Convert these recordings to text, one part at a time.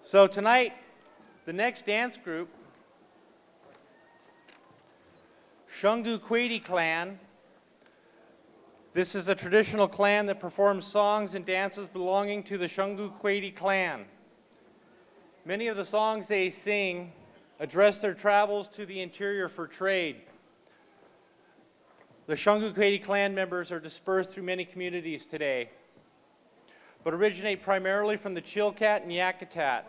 So tonight, the next dance group, Shungukweidí clan. This is a traditional clan that performs songs and dances belonging to the Shungukweidí clan. Many of the songs they sing address their travels to the interior for trade. The Shungukweidí clan members are dispersed through many communities today, but originate primarily from the Chilkat and Yakutat.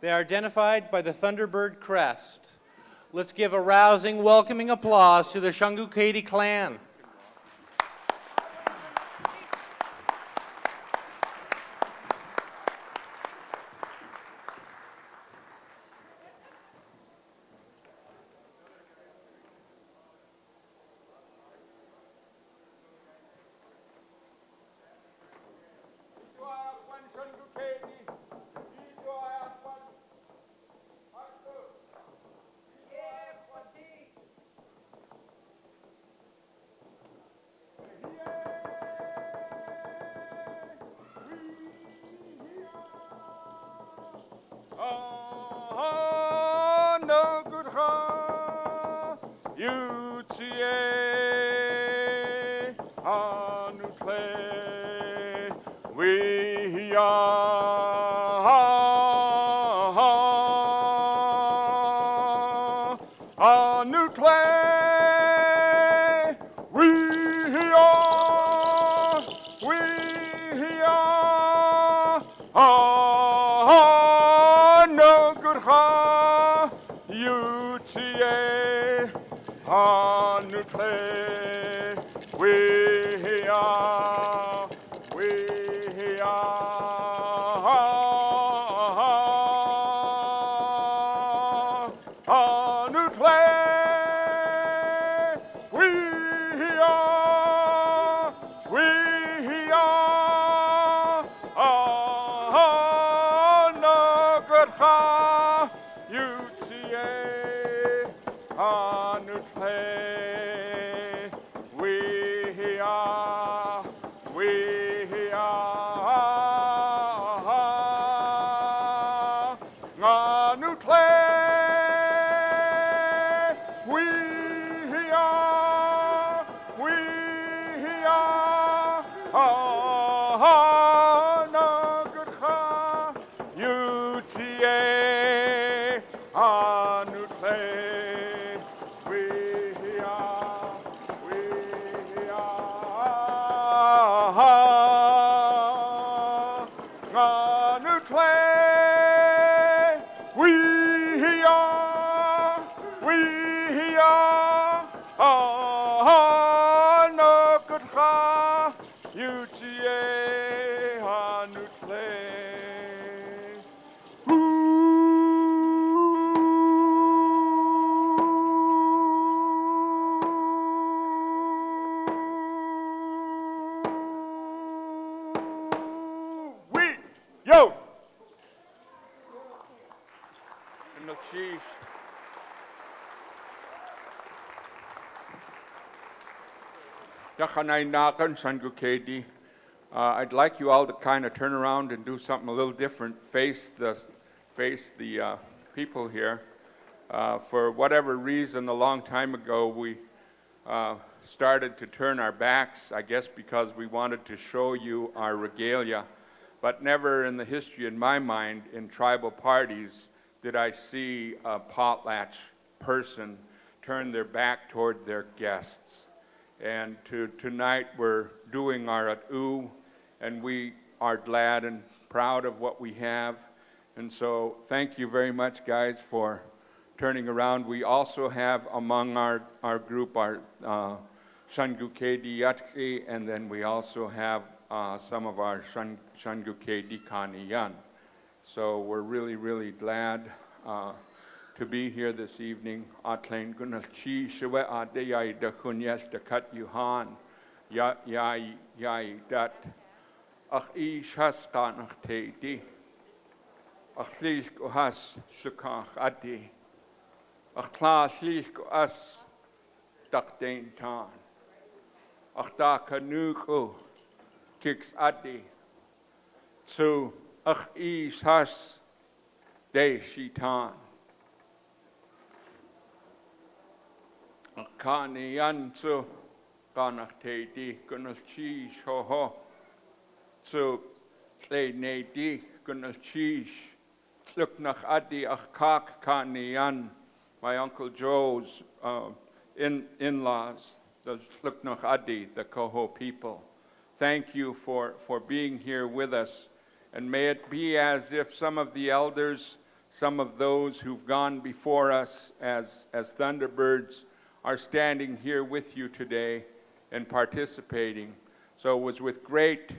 They are identified by the Thunderbird crest. Let's give a rousing, welcoming applause to the Shungukweidí clan. I'd like you all to kind of turn around and do something a little different, face the people here. For whatever reason, a long time ago, we started to turn our backs, I guess because we wanted to show you our regalia, but never in the history, in my mind, in tribal parties, did I see a potlatch person turn their back toward their guests. And tonight we're doing our atu, and we are glad and proud of what we have. And so thank you very much, guys, for turning around. We also have among our group our Shungukweidí, and then we also have some of our Shungukweidí Kaniyan. So we're really, really glad to be here this evening. Atlain gunalchi shiwe adeyai da kunyas da kat yuhan yai dat ach ish has kanach teidi ach lish ko has shukach adi ach klas lish ko as dak dein tan ach da kanuko kiks adi zu ach ish has de shitan. Kani yansu kanach te di gunal cheese ho ho. So tle ne di gunal cheese. Look nach adi ach kak kani yan. My Uncle Joe's in-laws, the look nach adi, the Koho people. Thank you for being here with us. And may it be as if some of the elders, some of those who've gone before us as Thunderbirds are standing here with you today and participating. So it was with great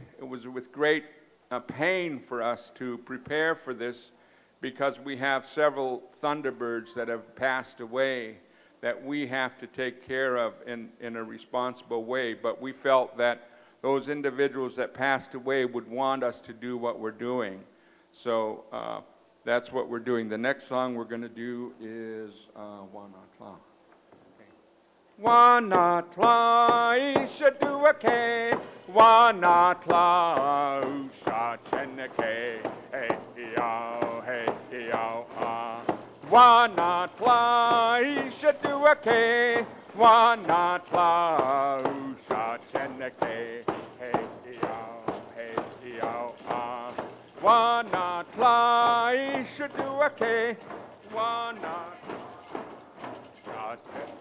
pain for us to prepare for this, because we have several Thunderbirds that have passed away that we have to take care of in a responsible way. But we felt that those individuals that passed away would want us to do what we're doing. So that's what we're doing. The next song we're going to do is Wanatla. Wanatla isha duake, Wanatla usha cheneke, hey yo, hey yo, Wanatla isha duake, Wanatla usha cheneke, hey yo, Wanatla isha duake, Wanatla cheneke.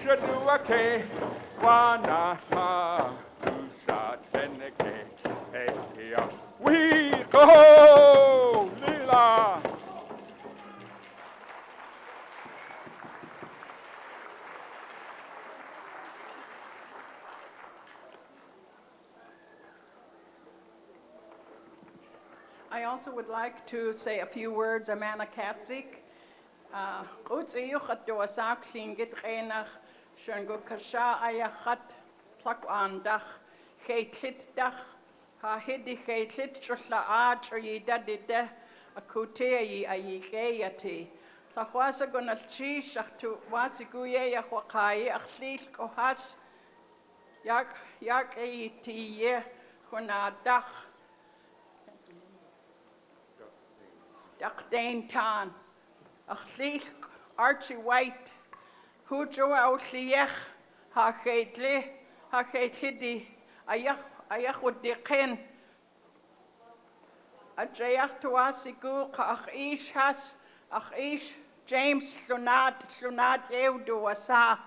Shungukweidí, Wanatla, Usha Cheneke, hey yo, we go, Lila. I also would like to say a few words, Amana Katzik. Qutsiyuchat doasak lingit renach, Shungukasha ayachat tlakandach, Hetlitdach, ha hidi hetlit chusla yidadide, akutea ayigayati. Tlahwasa gonalchi shachtu wasiguye yahwakai, achlil kohas, yak ayitiye, hunadach. Dachdain Tan, Achlich Archie White, Hujo Ausliech, Hachetli, Ayach would dekin, Ajayach Tuasigu, Ach Ish Has, Ach Ish, James Slunat Eudu Asa,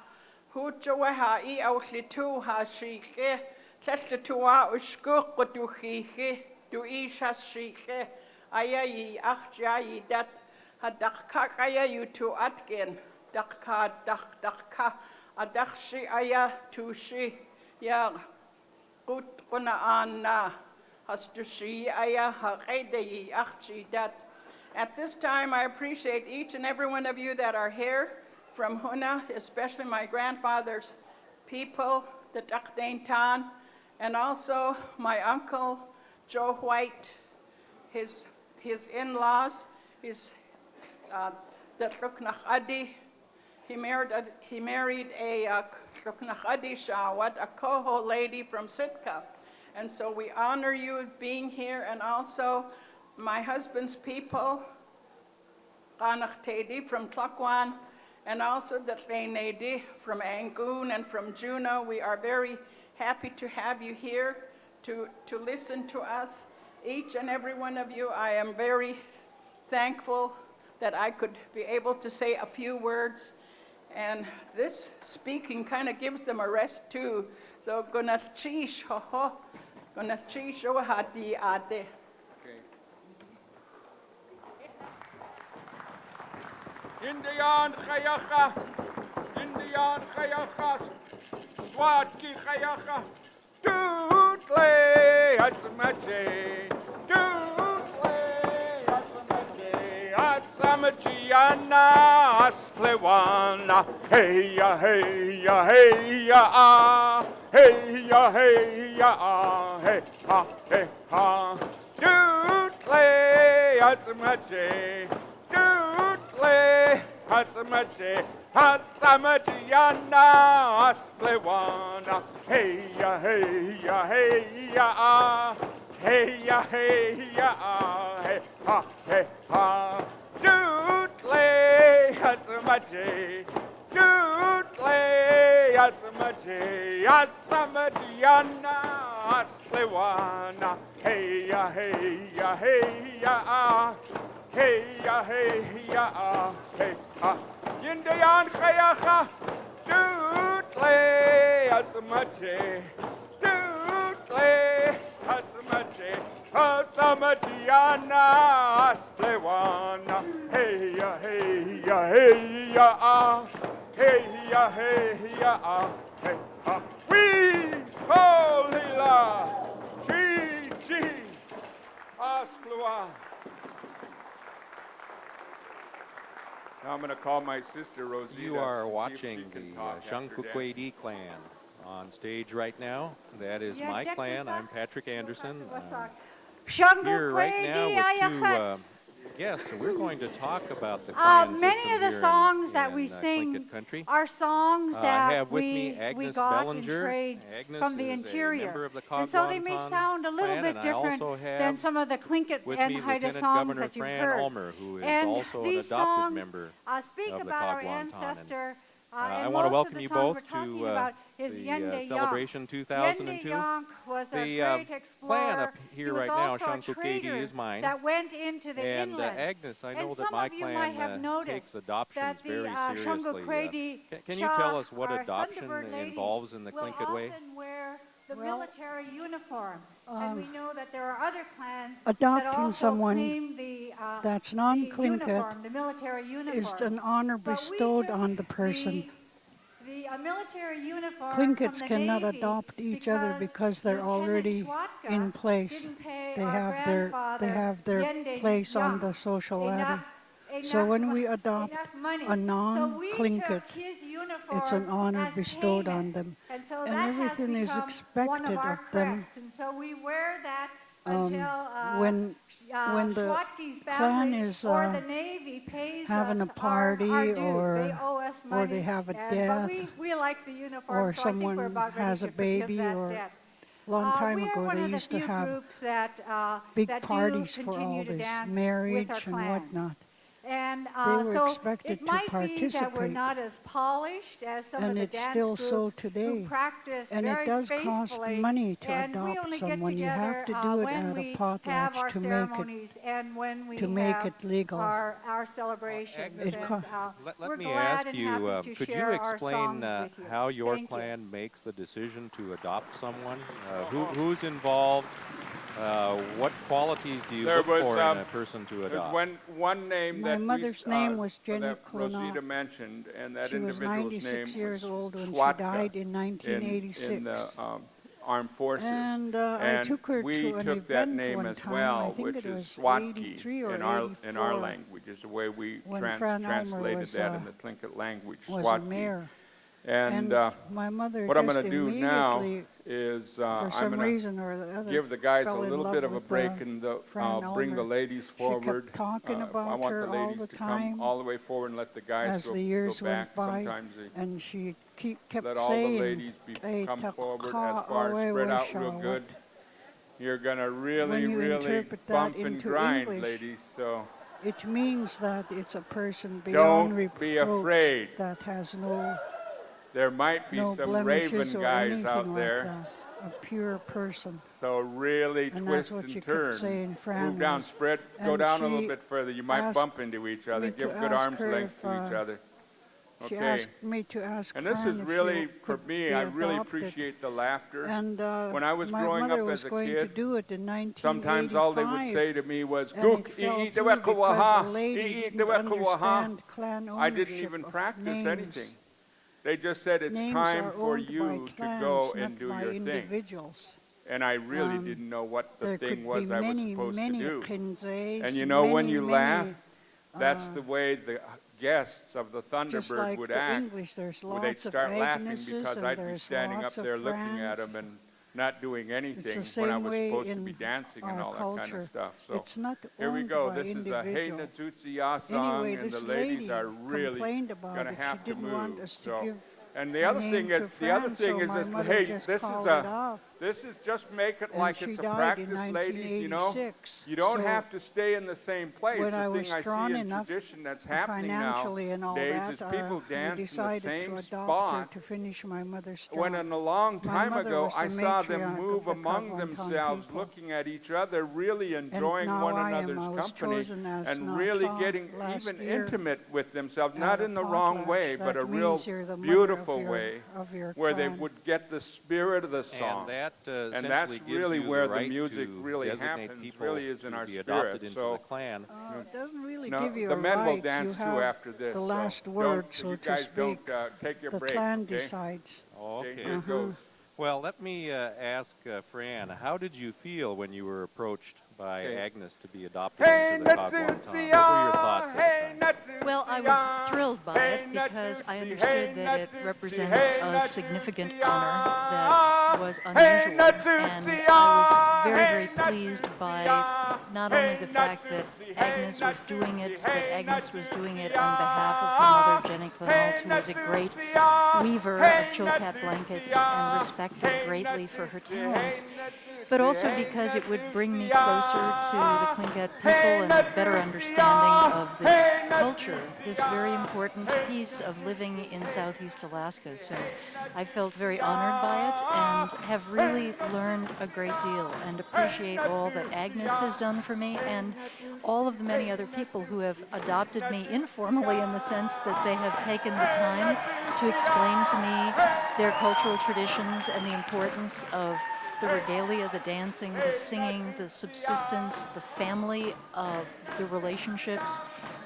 Hujo Ha I Auslitu Ha Shike, Tesla Uskuk Duhihe, Du Ish Has Shike. Ayayi achjayi dat hadakka aya you to atgen dakka adakshi aya tushi ya gut guna anna hastushi aya haqidayi achji dat. At this time, I appreciate each and every one of you that are here from Huna, especially my grandfather's people, the Dachdain Tan, and also my uncle Joe White, his in-laws, the Tluknach Adi. He married a Tluknach Adi Shawat, a Koho lady from Sitka. And so we honor you being here, and also my husband's people, Ganach Tedi from Tlakwan, and also the Tleinedi from Angoon and from Juneau. We are very happy to have you here to listen to us. Each and every one of you, I am very thankful that I could be able to say a few words. And this speaking kind of gives them a rest too. So, Gonalchish, ho, Gonalchish, Ohadi Ade. Indian Chayacha, Swatki Chayacha, Tutle Asamache, Tutle Asamache, Asamachiana. Asklewana, hey ya, hey ya, hey ya, ah, hey ya, hey ya, ah, hey ha, hey ha. Dootle, asmaje, dootle, asmaje, asamajana, Asklewana, hey ya, hey ya, hey ya, ah, hey ya, hey ya, ah, hey ha, hey ha. Dootle, asmaje, dootle, asmaje, asamajana, Asklewana, hey ya, hey ya, hey ya, ah, hey ya, hey ya, ah, hey ha. Yindayan kayaha, dootle, asmaje, dootle, asmaje, asamajana, Asklewana, hey ya, hey ya, hey ya, ah, hey ya, hey ya, ah, hey ha. We call Lila, Chi, Asklewana. Now I'm going to call my sister Rosita. You are see if watching she can the talk after Shungukweidí clan on stage right now. That is my clan. I'm Patrick Anderson. Here right now with two guests, and we're going to talk about the clan Many system of the here songs in, that we sing Tlingit country. are songs I that have with me we Agnes got in Bellinger. trade Agnes from the is a interior. member of the And so they may Kagwantan sound a little clan, bit and I different also than have some of the Tlingit with and me Haida Lieutenant songs Governor that you've Fran heard. Ulmer, who is And also an these adopted songs member speak of the about our Kagwantan. And, ancestor. I and want to most welcome of the you songs both we're talking to about is the Yende celebration Yonk. 2002. Yende Yonk was a The great plan explorer. up here He was right now, also a Shungukweidí, trader is mine. that went into the And inland. Agnes, I know And that some my of you might have clan noticed takes adoptions that the very seriously. Shungukweidí Can you tell Shah, us what our adoption Thunderbird ladies, involves in the will Tlingit way? often wear the Well, military uniform. And we know that there are other clans adopting that also someone claim the that's the non-Tlingit uniform, the military uniform. is an honor But we bestowed took on the person. the military uniform Tlingits from the cannot Navy adopt each other because they're Lieutenant already Schwatka in place. didn't pay They our have their grandfather, place on Yende the social ladder. enough, So when we adopt enough money. a So we non-Tlingit, took his uniform it's an honor as bestowed payment. on them. And so And that everything has is become expected one of our of them. crests. And so we wear that until when the Schwatke's clan family is or the Navy pays having us a party our due. or They owe us money. they have a But death we like the uniform, or so I think we're someone about ready has to a forgive baby that or debt. long time We are ago one they of the used to few have groups that big that do parties for continue all to this dance with marriage our and clans. whatnot. And They were so expected it to might be that we're participate. not as polished as some of And the it's dance still groups so today. who practice And very it does cost faithfully, money to and we adopt only someone. You get have together to do it when at a we have potlatch our to ceremonies and when we make have it legal. our celebrations. Agnes, and, let we're me glad ask and you, happy to could you share our explain songs with you. how your Thank you. clan makes the decision to adopt someone? Who's involved? What qualities do you There look was, for in a person to There's adopt? one name My that mother's name was Jenny that Rosita Clonot. mentioned, and that She was individual's 96 name years was old when she Schwatka died in in 1986. the armed forces. And I And took her we to an took that event name one as time, well, I think which it is was Swatki 83 or in our 84, language, is the way we when Fran Ulmer translated that in was, the Tlingit language, was a Swatki. mayor. And my mother what I'm just going to do now immediately, is for I'm some going to reason or the other, give the guys a fell in little love bit of a with, break, and Fran I'll bring the Ulmer. ladies She forward. kept talking I about want her the all ladies the to come time all the way forward and let the guys as go, the years go went back. by, Sometimes they and she kept let all saying, the ladies "Hey, come forward as taka far as spread out away, real washa," good. You're going to really, When you really interpret that bump and into grind, English, ladies. So it means that it's a person beyond don't be reproach afraid. that has no There might be some blemishes raven or guys anything out like there. that. A pure person. So really And twist that's what and she kept turn. saying, Fran Move down, was. spread, go And down a little she bit further. You might asked bump into each other. me Give to good ask arm's her length if, to each other. She Okay. asked me to ask And this Fran is if really, she for could me, be I really adopted. appreciate the laughter. And When I was my growing mother up was as a going to kid, do it in 1985. sometimes all they would say to me was, and it "Gook, fell eat the through because a wekawaha, lady eat the didn't wekawaha." understand clan I didn't ownership even of practice names. anything. They just said it's Names time are for owned by you to clans, go not and do by your thing. individuals. And I really didn't know what the There thing could was be I was many, supposed to many do. kinzays, And you know, when many, you laugh, many, that's the way guests of the Just Thunderbird like would the act, English, there's well, they'd lots of start laughing Agneses because and I'd be there's standing up lots of there looking at Frans. them and not doing anything It's the when I same was way supposed to in be dancing and our all that kind of culture. stuff. So It's not here we owned go. by This is a Hey individual. Natutsi song, Anyway, and the this ladies lady are really complained about going to it. have She to didn't want move. us to So, give and the a other name thing to is, the other France, thing so is my this. mother Hey, just this is called it off. this is just make it And like she it's a died in practice, ladies. You know, 1986. you don't So have to stay in the same place. when The I thing was I strong see in enough tradition that's happening financially and all nowadays that, is people we dance in the decided to same adopt her spot. to finish my mother's job. When in a long My time mother ago, was the I saw them matriarch move of the among Kagwantan themselves, people. looking at each other, really And enjoying now one I am. another's I was company, chosen as and really Nata getting last even year intimate with themselves, at not a in the wrong potlatch. way, but That a real means you're the mother beautiful of your, way, of your where they clan. would get the spirit of the song. And that And essentially that's gives really you where the the right music to really designate happens, people really is in to our be adopted spirit. into So the clan. It doesn't really no, give you the a men right. will dance You too have after this. the so last don't- word, so you to guys speak. don't take your The break, clan okay? decides. Okay, here it Uh-huh. goes. Well, let me ask Fran, how did you feel when you were approached by Okay. Agnes to be adopted Hey, into the Kagwantan? What were your thoughts at hey, the time? Well, I was thrilled by it because I understood that it represented a significant honor that was unusual. And I was very, very pleased by not only the fact that Agnes was doing it, but Agnes was doing it on behalf of her mother, Jenny Clenault, who was a great weaver of chilkat blankets and respected greatly for her talents, but also because it would bring me closer to the Tlingit people and a better understanding of this culture, this very important piece of living in Southeast Alaska. So I felt very honored by it and have really learned a great deal and appreciate all that Agnes has done for me and all of the many other people who have adopted me informally in the sense that they have taken the time to explain to me their cultural traditions and the importance of the regalia, the dancing, the singing, the subsistence, the family, the relationships.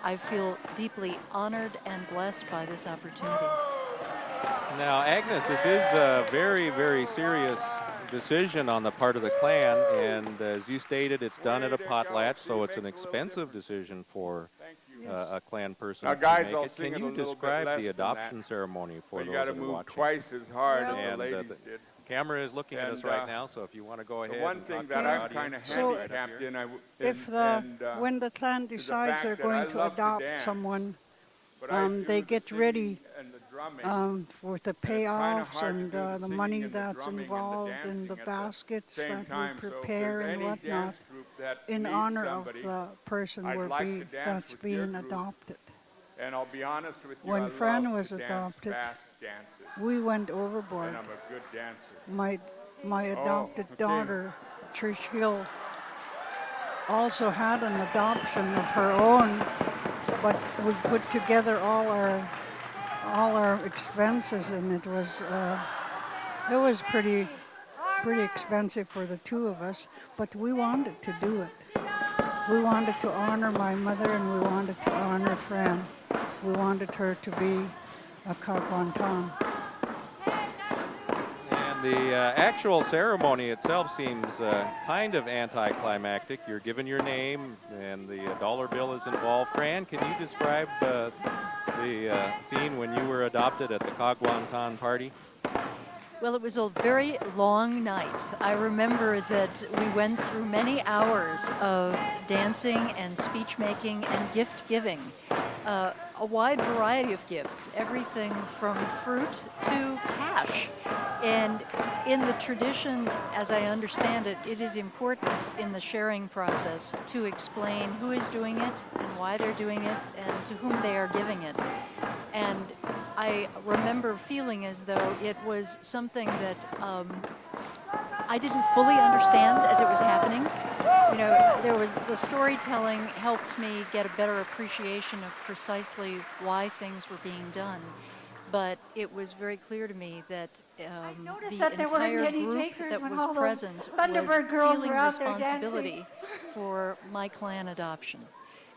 I feel deeply honored and blessed by this opportunity. Now, Agnes, this is a very, very serious decision on the part of the clan, and as you stated, it's done at a potlatch, so it's an expensive decision for a clan person Now, to guys, make I'll it. sing Can it a you little bit describe less the than adoption that. ceremony for But you those got to that are move watching? twice as hard as And the the ladies did. camera is looking at us And, right now, so if you want to go ahead The one and thing talk that to I'm our kind of audience, So, right up handicapped here. in, When the clan is the decides they're fact that I going to love to adopt dance, someone, but I they do the get singing ready and the drumming. for the And it's kinda payoffs hard to and do the the singing money and the that's drumming and the involved in dancing the at the baskets same that we time. So if prepare there's and any whatnot dance group that in needs honor somebody, of the person I'd we're like to being, dance that's with your being group. adopted. And I'll be honest with you, When I Fran love was to dance adopted, fast dances, We went overboard. and I'm a good dancer. My adopted okay. daughter, Trish Hill, also had an adoption of her own, but we put together all our expenses, and it was pretty expensive for the two of us, but we wanted to do it. We wanted to honor my mother, and we wanted to honor Fran. We wanted her to be a Kagwantan. And the actual ceremony itself seems kind of anticlimactic. You're given your name, and the dollar bill is involved. Fran, can you describe the scene when you were adopted at the Kagwantan party? Well, it was a very long night. I remember that we went through many hours of dancing and speech making and gift giving. A wide variety of gifts, everything from fruit to cash. And in the tradition, as I understand it, it is important in the sharing process to explain who is doing it and why they're doing it and to whom they are giving it. And I remember feeling as though it was something that I didn't fully understand as it was happening. You know, the storytelling helped me get a better appreciation of precisely why things were being done. But it was very clear to me that noticed the that there weren't entire any group takers that when was all those present was Thunderbird girls feeling were out there responsibility for my clan adoption.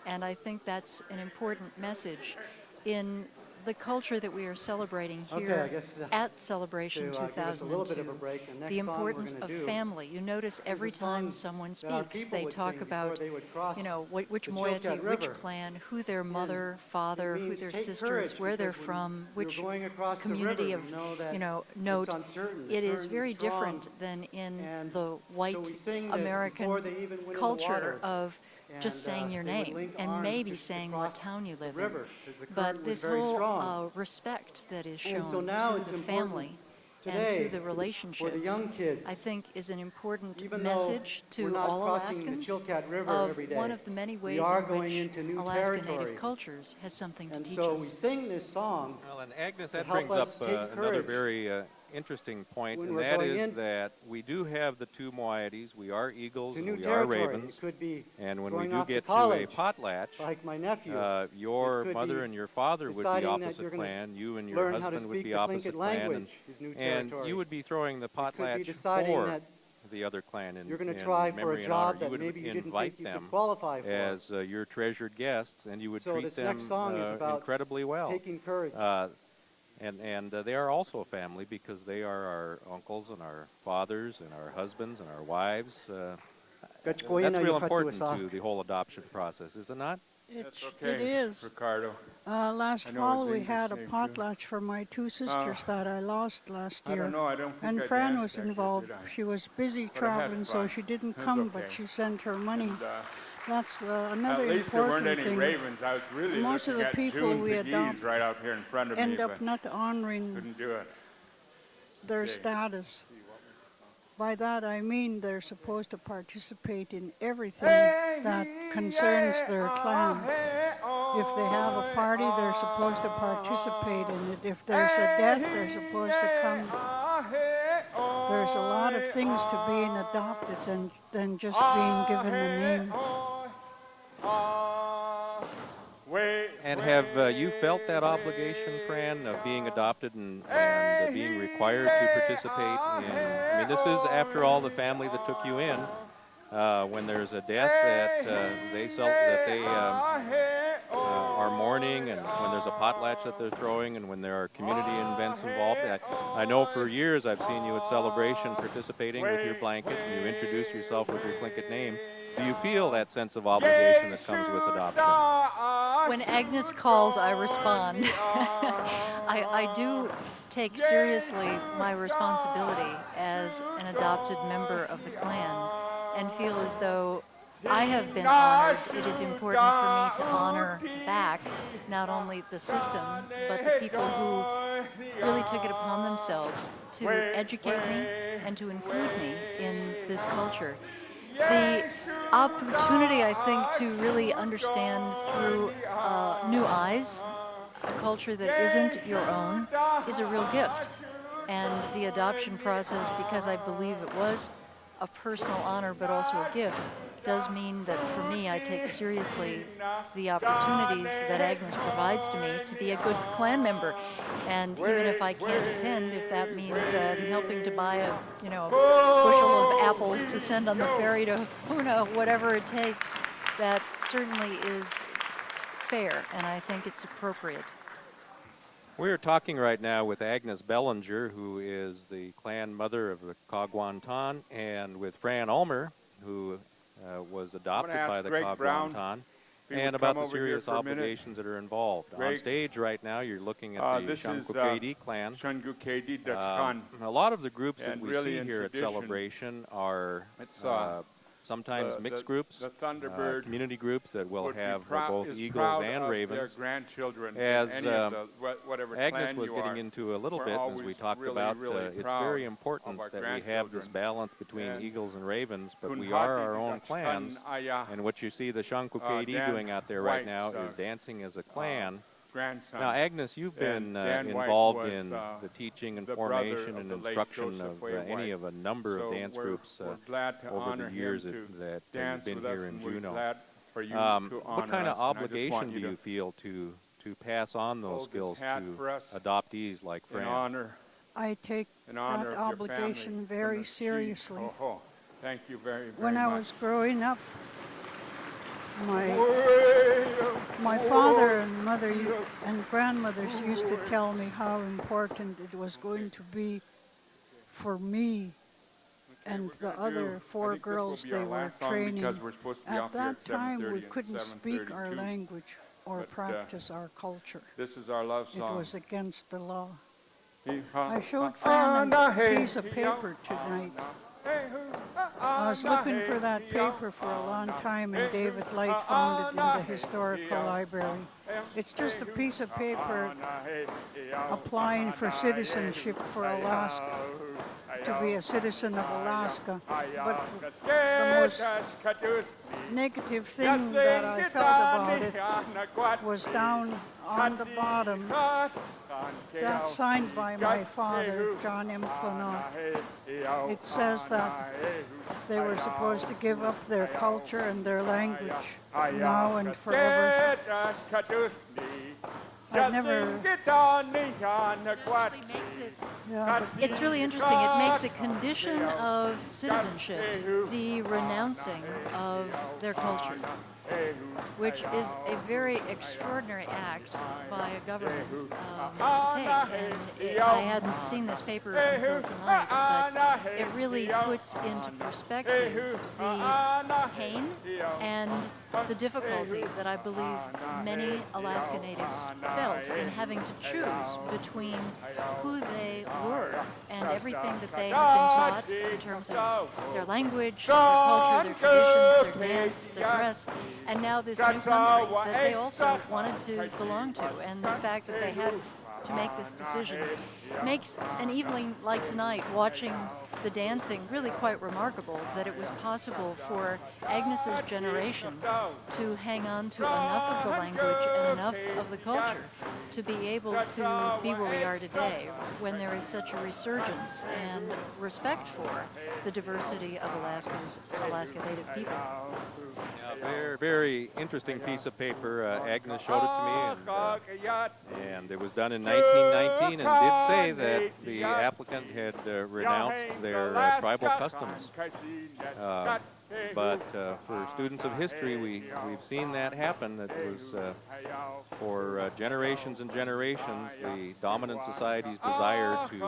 And I think that's an important message. In the culture that we are celebrating Okay, I here guess at Celebration to, give us a little bit of a 2002, break, the next the song we're importance gonna of do family. You notice every a song time someone that our speaks, people they would talk sing before about, they would cross you know, which the moiety, Chilkat which River. clan, who their mother, And father, it who means their take sisters, courage, where they're because when from, you're which going across the community river, of, you know that you know, it's note. uncertain, the It is current very strong, different than in and the so white we sing this American before they even went in the culture water. of just And, saying your they would name link and arms maybe to saying what cross town you the live river, in. 'cause the current But was this very whole strong. respect that is And so shown now to it's the important family and today to the for relationships, the young kids, I think is an important even though message we're to not all crossing the Alaskans Chilkat River of every day, one of the many we ways are in going which into new Alaska territory. Native cultures has something to And teach so us. we sing this song Well, and Agnes, to that help brings up us take another courage very interesting point, when and we're that going is in that we do have the two moieties. We are eagles to and new we are territory. ravens. It could be And when we going do off to get to a college, potlatch, like my nephew. your It could mother be and your father would be deciding that opposite you're gonna clan, you and your learn how to husband would speak be the opposite Tlingit clan, language, is new and territory. you would be throwing the It could be potlatch deciding for that the other clan in, you're going to in try for memory a and honor. job You that would maybe you didn't invite think you them could qualify for. as your treasured guests, and you would So treat this them next song is about incredibly well. taking courage. And they are also a family because they are our uncles and our fathers and our husbands and our wives. That's real important to the whole adoption process, is it not? That's It okay, is. Ricardo. Last I know fall, his we English had a name, too. potlatch for my two sisters that I lost last I year. don't know, I don't think And I Fran danced was that year, involved. did I? She was busy But I had traveling, so fun. she didn't It was come, okay. but she sent her money. And, That's at another least there weren't important any thing. ravens. I was really Most of looking the at people June we Pegues adopt right out here in front of me, End but up not honoring couldn't do it. their Okay. status. By that I mean they're supposed to participate in everything that concerns their clan. If they have a party, they're supposed to participate in it. If there's a death, they're supposed to come. There's a lot of things to being adopted than just being given a name. And have you felt that obligation, Fran, of being adopted and being required to participate in? I mean, this is, after all, the family that took you in. When there's a death that they are mourning, and when there's a potlatch that they're throwing, and when there are community events involved. I know for years I've seen you at Celebration participating with your blanket, and you introduce yourself with your Tlingit name. Do you feel that sense of obligation that comes with adoption? When Agnes calls, I respond. I do take seriously my responsibility as an adopted member of the clan and feel as though I have been honored. It is important for me to honor back not only the system, but the people who really took it upon themselves to educate me and to include me in this culture. The opportunity, I think, to really understand through new eyes a culture that isn't your own is a real gift. And the adoption process, because I believe it was a personal honor but also a gift, does mean that for me, I take seriously the opportunities that Agnes provides to me to be a good clan member. And even if I can't attend, if that means helping to buy a bushel of apples to send on the ferry to Puna, whatever it takes, that certainly is fair, and I think it's appropriate. We're talking right now with Agnes Bellinger, who is the clan mother of the Kagwantan, and with Fran Ulmer, who was adopted by the Kagwantan, and about the serious obligations that are involved. Greg, on stage right now, you're looking at the Shungukweidí clan. Shungukweidí Dutch clan. A lot of the groups that And we really see in here at tradition, Celebration are it's, sometimes mixed groups, the Thunderbird community groups that will would be have prou- both is eagles proud and of ravens. their grandchildren. As any of the, whatever Agnes clan was you getting are, into a little we're bit, as we always talked really, about, really it's proud very important of our that we have this grandchildren. balance between And eagles and ravens, but we Kunhati are our own Dutch clans. Aya, And what you see the Shungukweidí Dan doing out there right White's, now is dancing as a clan. grandson. Now, Agnes, you've been Dan White involved was, in the teaching and the brother formation of and the late instruction Joseph of Way any White. of a number So of dance we're groups glad to over honor the years him to that dance you've been with us, here in and we're Juneau. glad for you to What honor kind of us, and I just obligation want do you you feel to pass on those hold this skills hat to for us adoptees like in Fran? honor, I take in honor that of your obligation family from very the chief. seriously. Thank you very, very When I much. was growing up, My father and mother and grandmothers used to tell me how important it was going to be for me and the other 4 girls they were training. At that time, we couldn't speak our language or practice our culture. This is our love It song. was against the law. I showed Fran a piece of paper tonight. I was looking for that paper for a long time, and David Light found it in the historical library. It's just a piece of paper applying for citizenship for Alaska, to be a citizen of Alaska. But the most negative thing that I felt about it was down on the bottom. That's signed by my father, John M. Clenot. It says that they were supposed to give up their culture and their language now and forever. I've never... Yeah, It's really interesting. It makes a condition of citizenship the renouncing of their culture, which is a very extraordinary act by a government to take. And I hadn't seen this paper until tonight, but it really puts into perspective the pain and the difficulty that I believe many Alaska Natives felt in having to choose between who they were and everything that they had been taught in terms of their language, their culture, their traditions, their dance, their dress, and now this new country that they also wanted to belong to. And the fact that they had to make this decision makes an evening like tonight, watching the dancing, really quite remarkable, that it was possible for Agnes's generation to hang on to enough of the language and enough of the culture to be able to be where we are today, when there is such a resurgence and respect for the diversity of Alaska Native people. Yeah, very, very interesting piece of paper. Agnes showed it to me, and it was done in 1919, and did say that the applicant had renounced their tribal customs. But for students of history, we've seen that happen. That was for generations and generations, the dominant society's desire to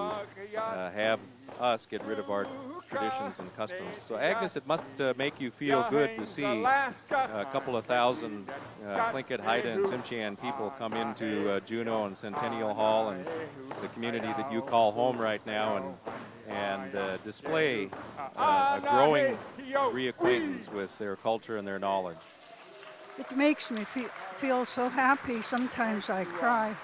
have us get rid of our traditions and customs. So Agnes, it must make you feel good to see a couple of thousand Tlingit, Haida, and Tsimshian people come into Juneau and Centennial Hall and the community that you call home right now, and display a growing reacquaintance with their culture and their knowledge. It makes me feel so happy. Sometimes I cry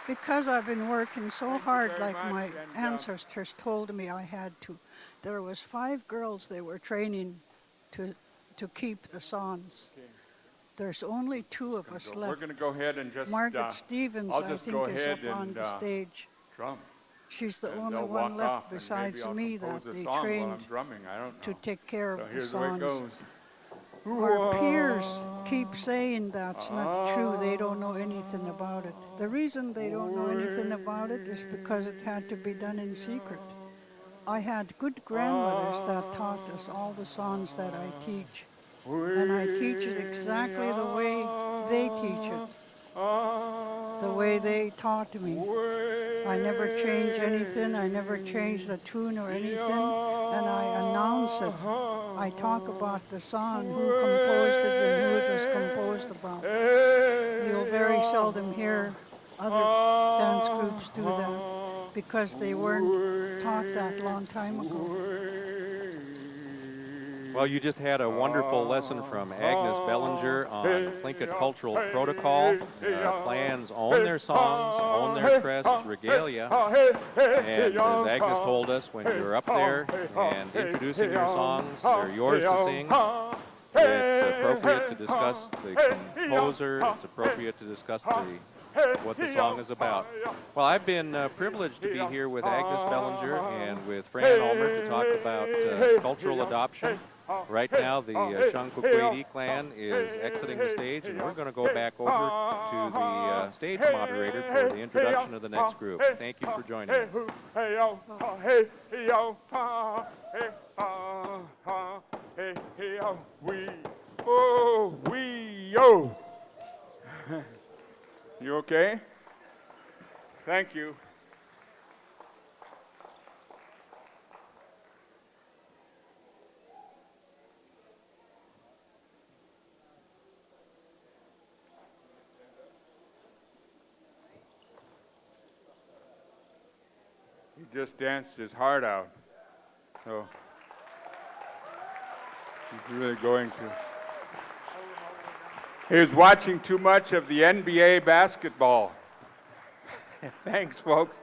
because I've been working so hard, like my ancestors told me I had to. There was 5 girls they were training to keep the songs. There's only 2 of us left. We're going to go ahead and just... Margaret Stevens, I think, is up on the stage. Drum. She's the And only they'll one walk left off, and besides maybe I'll me that compose a they song while trained I'm drumming. I don't know. to take care So of the here's the way it songs. goes. Our peers keep saying that's not true. They don't know anything about it. The reason they don't know anything about it is because it had to be done in secret. I had good grandmothers that taught us all the songs that I teach. And I teach it exactly the way they teach it, the way they taught me. I never change anything. I never change the tune or anything. And I announce it. I talk about the song, who composed it and who it was composed about. You'll very seldom hear other dance groups do that because they weren't taught that long time ago. Well, you just had a wonderful lesson from Agnes Bellinger on Tlingit cultural protocol. Clans own their songs, own their crests, regalia. And as Agnes told us, when you're up there and introducing your songs, they're yours to sing. It's appropriate to discuss the composer. It's appropriate to discuss what the song is about. Well, I've been privileged to be here with Agnes Bellinger and with Fran Ulmer to talk about cultural adoption. Right now, the Shungukweidí clan is exiting the stage, and we're going to go back over to the stage moderator for the introduction of the next group. Thank you for joining us. We yo. You okay? Thank you. He just danced his heart out. So he's really going to. He was watching too much of the NBA basketball. Thanks, folks.